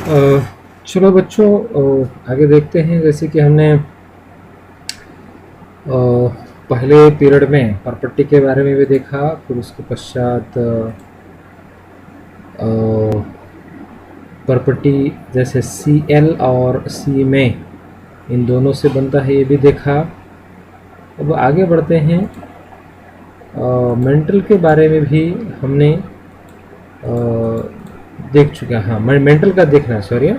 चलो बच्चों, आगे देखते हैं। जैसे कि हमने पहले पीरियड में प्रॉपर्टी के बारे में भी देखा, फिर उसके पश्चात प्रॉपर्टी जैसे सी एल और सी में इन दोनों से बनता है, ये भी देखा। अब आगे बढ़ते हैं। मेंटल के बारे में भी हमने देख चुका। हाँ, मेंटल का देखना, सॉरी,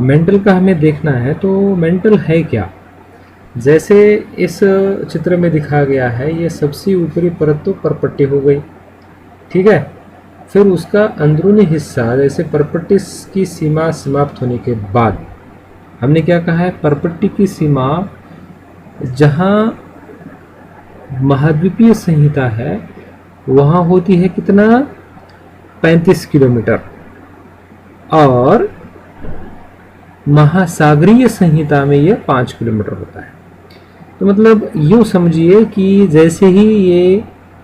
मेंटल का हमें देखना है। तो मेंटल है क्या? जैसे इस चित्र में दिखाया गया है, ये सबसे ऊपरी परत तो परपट्टी हो गई, ठीक है। फिर उसका अंदरूनी हिस्सा, जैसे परपट्टी की सीमा समाप्त होने के बाद हमने क्या कहा है, परपट्टी की सीमा जहाँ महाद्वीपीय संहिता है वहाँ होती है कितना, 35 किलोमीटर, और महासागरीय संहिता में ये 5 किलोमीटर होता है। तो मतलब यूँ समझिए कि जैसे ही ये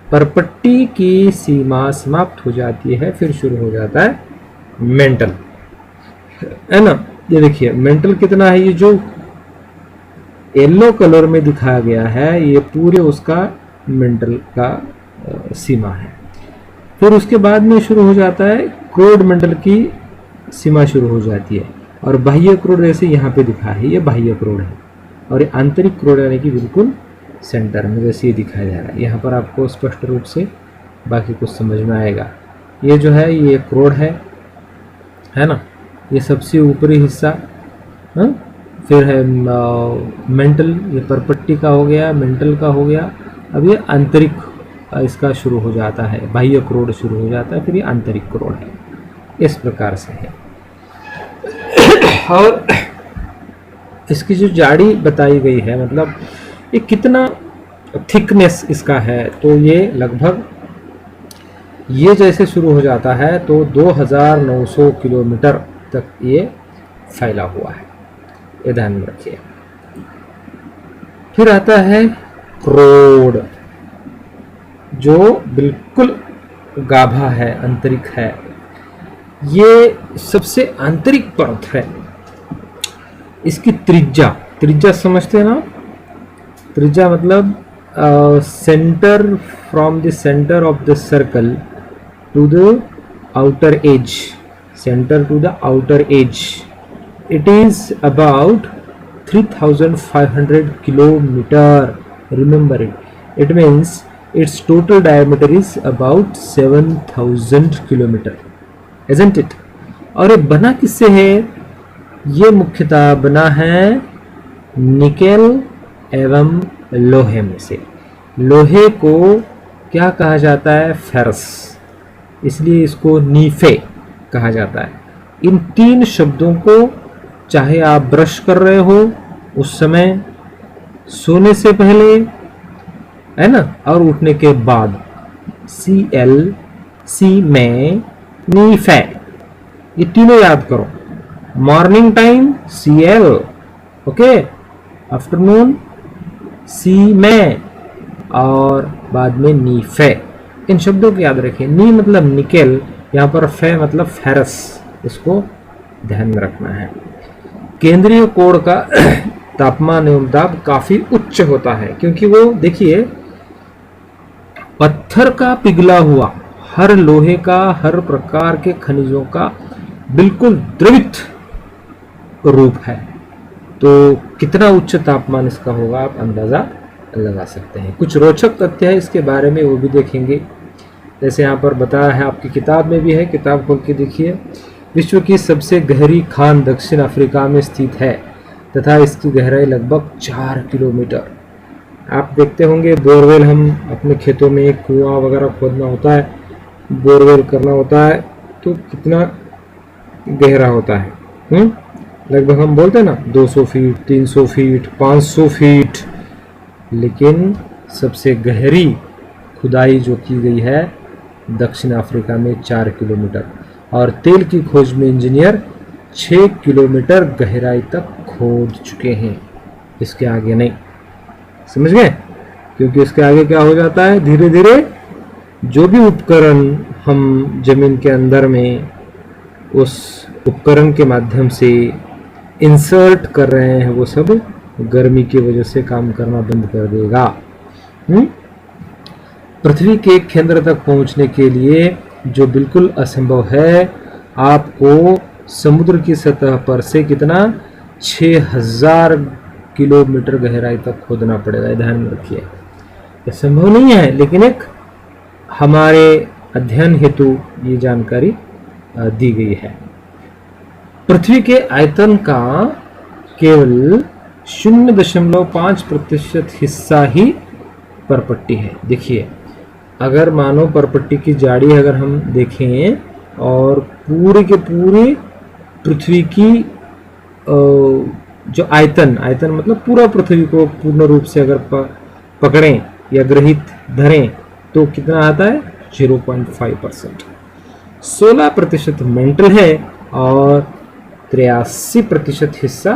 परपट्टी की सीमा समाप्त हो जाती है, फिर शुरू हो जाता है मेंटल, है ना। ये देखिए मेंटल कितना है, ये जो येलो कलर में दिखाया गया है, ये पूरे उसका मेंटल का सीमा है। फिर उसके बाद में शुरू हो जाता है क्रोड मेंटल की सीमा शुरू हो जाती है, और बाह्य क्रोड जैसे यहाँ पे दिखा है, ये बाह्य क्रोड है, और ये आंतरिक क्रोड यानी कि बिल्कुल सेंटर में जैसे ये दिखाया जा रहा है। यहाँ पर आपको स्पष्ट रूप से बाकी कुछ समझ में आएगा। ये जो है ये क्रोड है ना, ये सबसे ऊपरी हिस्सा। हाँ, फिर है मेंटल, ये परपट्टी का हो गया, मेंटल का हो गया। अब ये आंतरिक इसका शुरू हो जाता है, बाह्य क्रोड शुरू हो जाता है, फिर ये आंतरिक क्रोड है। इस प्रकार से है। और इसकी जो जाड़ी बताई गई है, मतलब ये कितना थिकनेस इसका है, तो ये लगभग, ये जैसे शुरू हो जाता है तो 2900 किलोमीटर तक ये फैला हुआ है, ये ध्यान में रखिए। फिर आता है क्रोड, जो बिल्कुल गाभा है, आंतरिक है। ये सबसे आंतरिक परत है। इसकी त्रिज्या समझते हैं ना। त्रिज्या मतलब centre, from the centre of the circle to the outer edge, centre to the outer edge, it is about 3500 kilometer. Remember it. It means its total diameter is about 7000 kilometer, isn't it? और ये बना किससे है? ये मुख्यतः बना है nickel एवं लोहे में से। लोहे को क्या कहा जाता है? फेरस, इसलिए इसको नीफे कहा जाता है। इन तीन शब्दों को चाहे आप ब्रश कर रहे हो उस समय, सोने से पहले, है ना, और उठने के बाद, CL, सी में, नी फे, ये तीनों याद करो। Morning time CL, okay, afternoon C में, और बाद में नी फे। इन शब्दों को याद रखें। नी मतलब निकेल, यहाँ पर फे मतलब फेरस, इसको ध्यान में रखना है। केंद्रीय कोण का तापमान एवं दाब काफी उच्च होता है, क्योंकि वो देखिए पत्थर का पिघला हुआ, हर लोहे का, हर प्रकार के खनिजों का बिल्कुल द्रवित रूप है। तो कितना उच्च तापमान इसका होगा आप अंदाजा लगा सकते हैं। कुछ रोचक तथ्य है इसके बारे में, वो भी देखेंगे। जैसे यहाँ पर बताया है, आपकी किताब में भी है, किताब खोल के देखिए। विश्व की सबसे गहरी खान दक्षिण अफ्रीका में स्थित है तथा इसकी गहराई लगभग 4 किलोमीटर। आप देखते होंगे बोरवेल, हम अपने खेतों में कुआं वगैरह खोदना होता है, बोरवेल करना होता है, तो कितना गहरा होता है। लगभग हम बोलते हैं ना 200 फीट, 300 फीट, 500 फीट। लेकिन सबसे गहरी खुदाई जो की गई है दक्षिण अफ्रीका में 4 किलोमीटर, और तेल की खोज में इंजीनियर 6 किलोमीटर गहराई तक खोद चुके हैं। इसके आगे नहीं, समझ गए? क्योंकि इसके आगे क्या हो जाता है, धीरे धीरे जो भी उपकरण हम जमीन के अंदर में उस उपकरण के माध्यम से इंसर्ट कर रहे हैं वो सब गर्मी की वजह से काम करना बंद कर देगा। पृथ्वी के केंद्र तक पहुंचने के लिए जो बिल्कुल असंभव है, आपको समुद्र की सतह पर से कितना 6000 किलोमीटर गहराई तक खोदना पड़ेगा। ध्यान में रखिए, यह संभव नहीं है, लेकिन एक हमारे अध्ययन हेतु ये जानकारी दी गई है। पृथ्वी के आयतन का केवल 0.5% हिस्सा ही परपट्टी है। देखिए, अगर मानो परपट्टी की जाड़ी अगर हम देखें और पूरे के पूरे पृथ्वी की जो आयतन मतलब पूरा पृथ्वी को पूर्ण रूप से अगर पकड़ें या ग्रहित धरें तो कितना आता है? 0.5%। 16% मेंटल है और 83% हिस्सा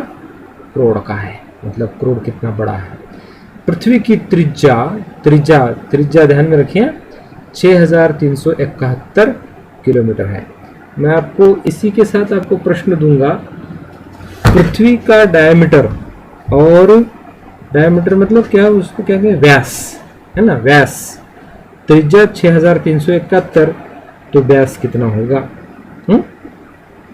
करोड़ का है। मतलब करोड़ कितना बड़ा है। पृथ्वी की त्रिज्या ध्यान में रखिए 6371 किलोमीटर है। मैं आपको इसी के साथ आपको प्रश्न दूंगा, पृथ्वी का डायमीटर, और डायमीटर मतलब क्या, उसको क्या कहें, व्यास है ना, व्यास। त्रिज्या 6371, तो व्यास कितना होगा?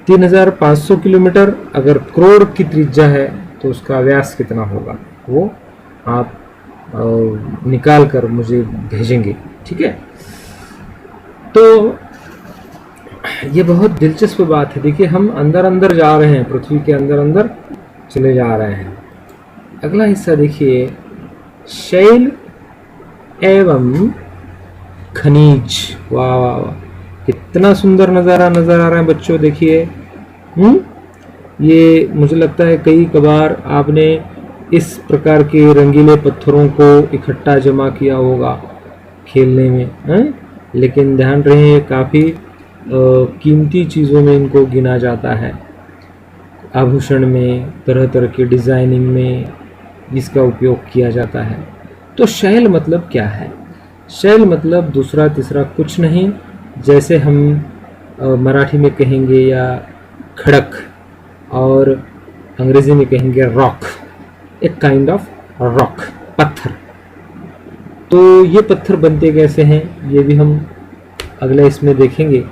3500 किलोमीटर। अगर करोड़ की त्रिज्या है तो उसका व्यास कितना होगा, वो आप निकाल कर मुझे भेजेंगे, ठीक है। तो ये बहुत दिलचस्प बात है। देखिए, हम अंदर अंदर जा रहे हैं, पृथ्वी के अंदर अंदर चले जा रहे हैं। अगला हिस्सा देखिए, शैल एवं खनिज। वाह वाह वाह, कितना सुंदर नज़ारा नजर आ रहा है बच्चों। देखिए, ये मुझे लगता है कई कबार आपने इस प्रकार के रंगीले पत्थरों को इकट्ठा जमा किया होगा खेलने में, लेकिन ध्यान रहे काफ़ी कीमती चीज़ों में इनको गिना जाता है। आभूषण में, तरह तरह की डिज़ाइनिंग में इसका उपयोग किया जाता है। तो शैल मतलब क्या है? शैल मतलब दूसरा तीसरा कुछ नहीं, जैसे हम मराठी में कहेंगे या खड़क, और अंग्रेजी में कहेंगे रॉक, एक काइंड ऑफ रॉक, पत्थर। तो ये पत्थर बनते कैसे हैं, ये भी हम अगले इसमें देखेंगे।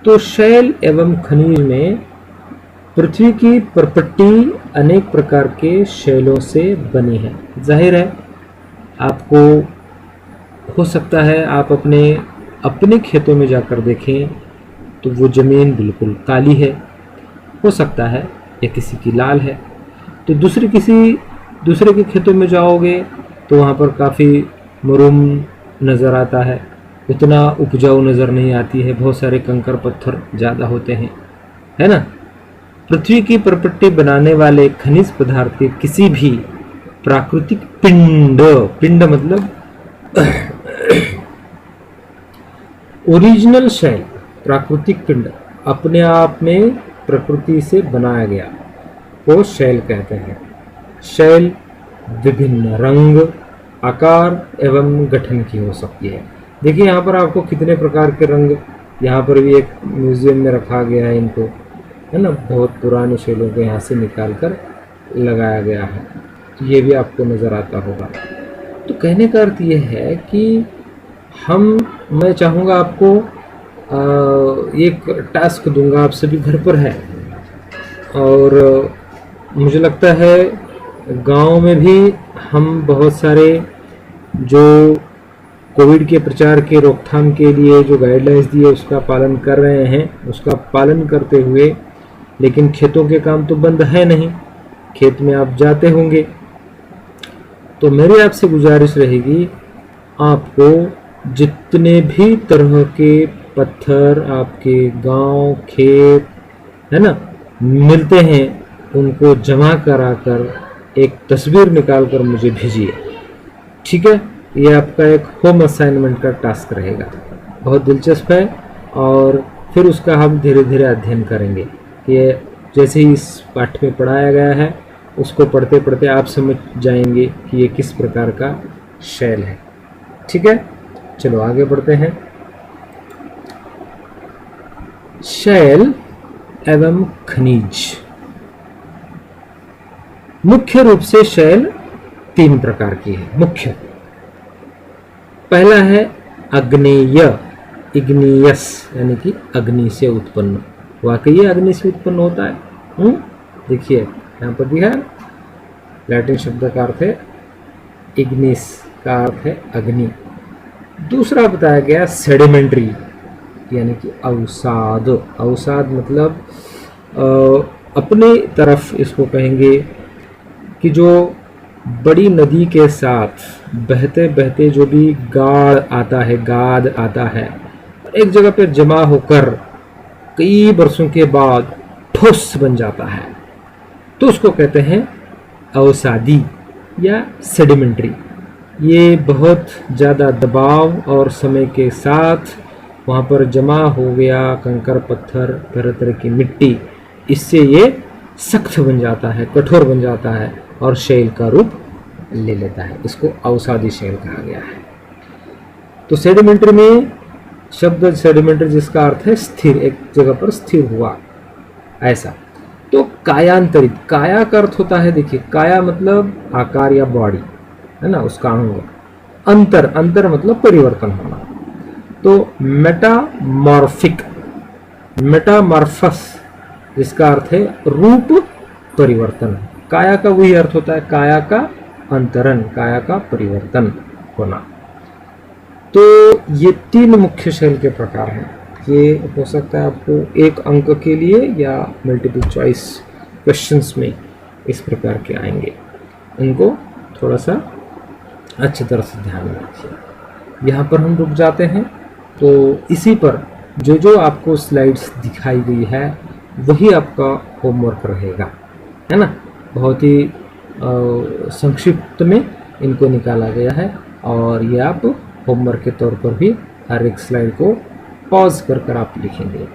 तो शैल एवं खनिज में पृथ्वी की परपट्टी अनेक प्रकार के शैलों से बनी है। जाहिर है, आपको हो सकता है आप अपने खेतों में जाकर देखें तो वो ज़मीन बिल्कुल काली है, हो सकता है या किसी की लाल है। तो दूसरे के खेतों में जाओगे तो वहाँ पर काफ़ी मरूम नज़र आता है, उतना उपजाऊ नज़र नहीं आती है, बहुत सारे कंकर पत्थर ज़्यादा होते हैं, है ना। पृथ्वी की परपट्टी बनाने वाले खनिज पदार्थ के किसी भी प्राकृतिक पिंड मतलब ओरिजिनल शैल, प्राकृतिक पिंड, अपने आप में प्रकृति से बनाया गया, वो शैल कहते हैं। शैल विभिन्न रंग, आकार एवं गठन की हो सकती है। देखिए, यहाँ पर आपको कितने प्रकार के रंग, यहाँ पर भी एक म्यूजियम में रखा गया है इनको, है ना, बहुत पुराने शैलों को यहाँ से निकाल कर लगाया गया है। तो ये भी आपको नज़र आता होगा। तो कहने का अर्थ ये है कि मैं चाहूँगा आपको एक टास्क दूंगा, आप सभी घर पर है, और मुझे लगता है गांव में भी हम बहुत सारे जो कोविड के प्रचार के रोकथाम के लिए जो गाइडलाइंस दी है उसका पालन कर रहे हैं, उसका पालन करते हुए, लेकिन खेतों के काम तो बंद है नहीं, खेत में आप जाते होंगे। तो मेरी आपसे गुजारिश रहेगी, आपको जितने भी तरह के पत्थर आपके गांव, खेत, है ना, मिलते हैं, उनको जमा कराकर एक तस्वीर निकाल कर मुझे भेजिए, ठीक है। ये आपका एक होम असाइनमेंट का टास्क रहेगा, बहुत दिलचस्प है, और फिर उसका हम धीरे धीरे अध्ययन करेंगे कि जैसे ही इस पाठ में पढ़ाया गया है उसको पढ़ते पढ़ते आप समझ जाएंगे कि ये किस प्रकार का शैल है, ठीक है। चलो आगे बढ़ते हैं। शैल एवं खनिज। मुख्य रूप से शैल 3 प्रकार की है। मुख्य पहला है अग्नेय, इग्नियस, यानी कि अग्नि से उत्पन्न। वाकई ये अग्नि से उत्पन्न होता है। देखिए यहाँ पर दिया है, लैटिन शब्द का अर्थ है इग्निस, का अर्थ है अग्नि। दूसरा बताया गया सेडिमेंट्री, यानी कि अवसाद। अवसाद मतलब अपने तरफ इसको कहेंगे कि जो बड़ी नदी के साथ बहते बहते जो भी गाड़ आता है, गाद आता है, एक जगह पर जमा होकर कई वर्षों के बाद ठोस बन जाता है, तो उसको कहते हैं अवसादी या सेडिमेंट्री। ये बहुत ज़्यादा दबाव और समय के साथ वहाँ पर जमा हो गया कंकर पत्थर, तरह तरह की मिट्टी, इससे ये सख्त बन जाता है, कठोर बन जाता है और शैल का रूप ले लेता है। इसको अवसादी शैल कहा गया है। तो सेडिमेंट्री में शब्द सेडिमेंट्री जिसका अर्थ है स्थिर, एक जगह पर स्थिर हुआ, ऐसा। तो कायांतरित, काया का अर्थ होता है, देखिए काया मतलब आकार या बॉडी है ना, उसका अंग। अंतर, अंतर मतलब परिवर्तन होना। तो मेटामॉर्फिक, मेटामॉर्फस जिसका अर्थ है रूप परिवर्तन। काया का वही अर्थ होता है, काया का अंतरण, काया का परिवर्तन होना। तो ये 3 मुख्य शैल के प्रकार हैं। ये हो सकता है आपको एक अंक के लिए या मल्टीपल चॉइस क्वेश्चंस में इस प्रकार के आएंगे, इनको थोड़ा सा अच्छी तरह से ध्यान में रखिए। यहाँ पर हम रुक जाते हैं। तो इसी पर जो जो आपको स्लाइड्स दिखाई गई है वही आपका होमवर्क रहेगा, है ना। बहुत ही संक्षिप्त में इनको निकाला गया है और ये आप होमवर्क के तौर पर भी हर एक स्लाइड को पॉज कर आप लिखेंगे।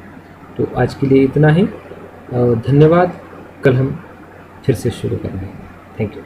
तो आज के लिए इतना ही, धन्यवाद। कल हम फिर से शुरू करेंगे। Thank you.